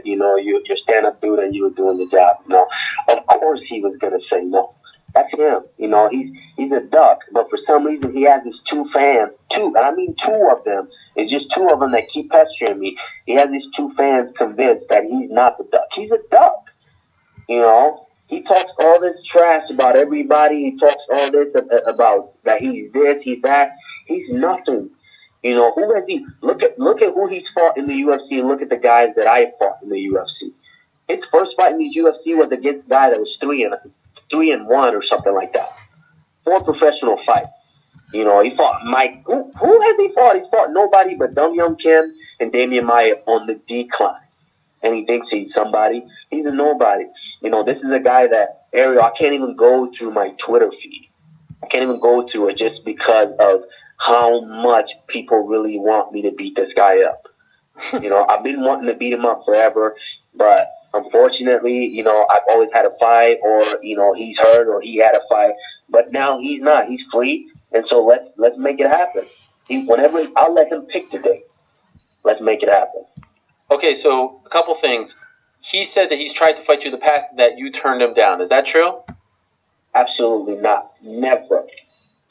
that, you're stand-up dude and you were doing the job, Of course he was going to say no. That's him. He's a duck. But for some reason, he has his two fans, and I mean two of them. It's just two of them that keep pestering me. He has these two fans convinced that he's not the duck. He's a duck. He talks all this trash about everybody. He talks all this about that he's this, he's that. He's nothing. Who has he? Look at who he's fought in the UFC, and look at the guys that I fought in the UFC. His first fight in the UFC was against a guy that was 3-1 or something like that. 4 professional fights. He fought Mike. Who has he fought? He's fought nobody but Dum Young Kim and Damian Maia on the decline. And he thinks he's somebody. He's a nobody. This is a guy that, Ariel, I can't even go through my Twitter feed. I can't even go through it just because of how much people really want me to beat this guy up. I've been wanting to beat him up forever, but unfortunately, I've always had a fight, or, he's hurt, or he had a fight, but now he's not. He's free, and so let's make it happen. I'll let him pick the date. Let's make it happen. Okay, so a couple things. He said that he's tried to fight you in the past, that you turned him down. Is that true? Absolutely not. Never.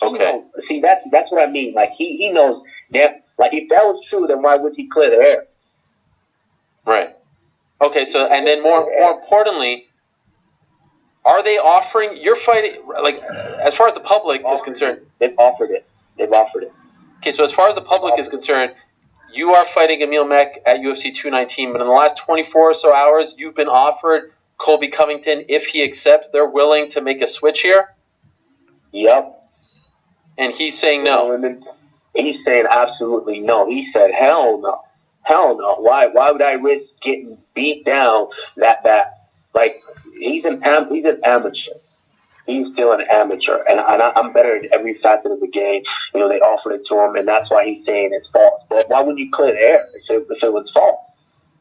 Okay. See, that's what I mean. Like, he knows that. Like, if that was true, then why would he clear the air? Right. Okay, so, and then more importantly, are they offering, you're fighting, like, as far as the public is concerned? They've offered it. Okay, so as far as the public is concerned, you are fighting Emil Meck at UFC 219, but in the last 24 or so hours, you've been offered Colby Covington. If he accepts, they're willing to make a switch here? Yep. And he's saying no. He's saying absolutely no. He said, hell no. Hell no. Why would I risk getting beat down that bad? Like, he's an amateur. He's still an amateur. And I'm better at every facet of the game. They offered it to him, and that's why he's saying it's false. But why wouldn't you clear the air if it was false?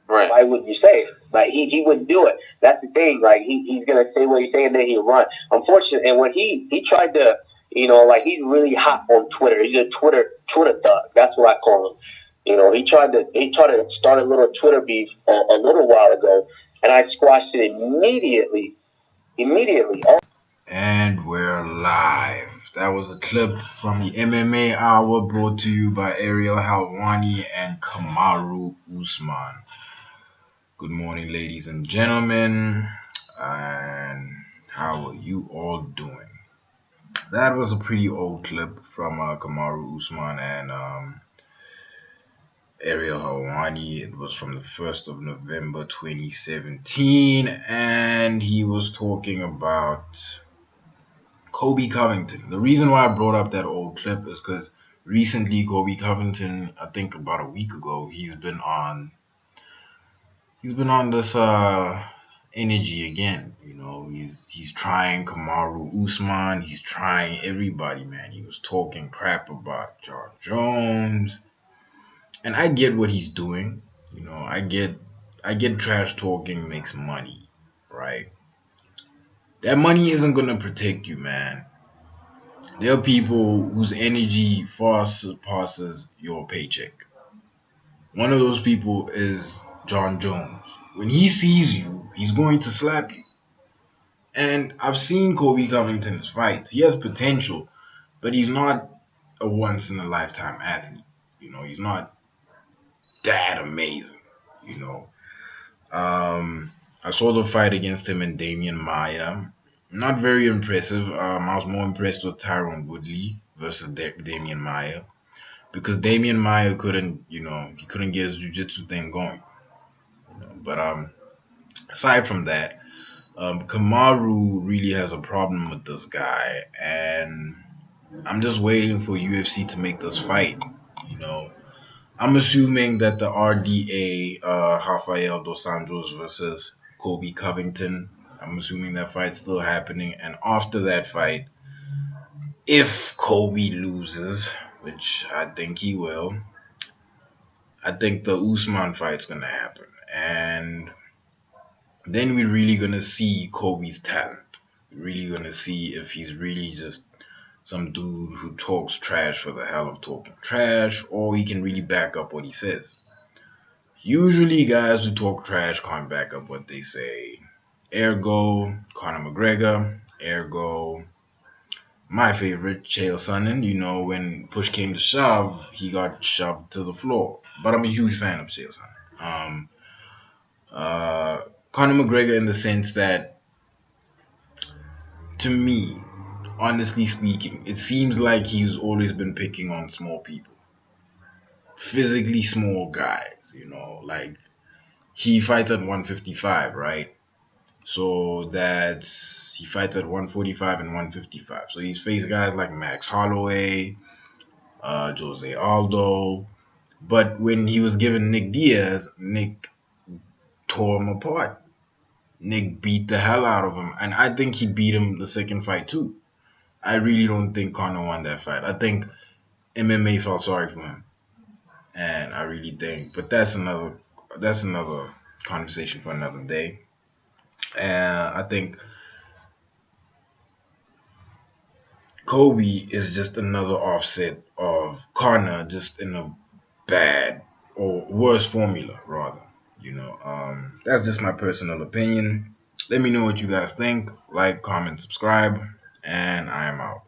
Right. Why wouldn't you say it? Like, he wouldn't do it. That's the thing. Like, he's going to say what he's saying, then he'll run. Unfortunately, and when he tried to, like, he's really hot on Twitter. He's a Twitter thug. That's what I call him. He tried to start a little Twitter beef a little while ago, and I squashed it immediately. And we're live. That was a clip from the MMA Hour brought to you by Ariel Helwani and Kamaru Osman. Good morning, ladies and gentlemen. And how are you all doing? That was a pretty old clip from Kamaru Osman and Ariel Helwani. It was from the 1st of November 2017, and he was talking about Colby Covington. The reason why I brought up that old clip is because recently Colby Covington, I think about a week ago, he's been on this energy again. He's trying Kamaru Osman, he's trying everybody, man. He was talking crap about Jon Jones. And I get what he's doing. I get trash talking makes money, right? That money isn't going to protect you, man. There are people whose energy far surpasses your paycheck. One of those people is Jon Jones. When he sees you, he's going to slap you. And I've seen Colby Covington's fights. He has potential, but he's not a once-in-a-lifetime athlete. He's not that amazing. I saw the fight against him and Damian Maia. Not very impressive. I was more impressed with Tyron Woodley versus Damian Maia, because Damian Maia couldn't get his jiu-jitsu thing going. But aside from that, Kamaru really has a problem with this guy, and I'm just waiting for UFC to make this fight. I'm assuming that the RDA, Rafael Dos Anjos versus Colby Covington, I'm assuming that fight's still happening. And after that fight, if Colby loses, which I think he will, I think the Usman fight's going to happen. And then we're really going to see Colby's talent. We're really going to see if he's really just some dude who talks trash for the hell of talking trash, or he can really back up what he says. Usually, guys who talk trash can't back up what they say. Ergo, Conor McGregor. Ergo, my favorite, Chael Sonnen. You know, when push came to shove, he got shoved to the floor. But I'm a huge fan of Chael Sonnen. Uh, Conor McGregor in the sense that, to me, honestly speaking, it seems like he's always been picking on small people, physically small guys. You know, like he fights at 155, right? So that's he fights at 145 and 155. So he's faced guys like Max Holloway, Jose Aldo. But when he was given Nick Diaz, Nick tore him apart. Nick beat the hell out of him. And I think he beat him the second fight too. I really don't think Conor won that fight. I think MMA felt sorry for him. And I really think, but that's another conversation for another day. And I think Kobe is just another offset of Conor, just in a bad or worse formula, rather. That's just my personal opinion. Let me know what you guys think. Like, comment, subscribe, and I am out.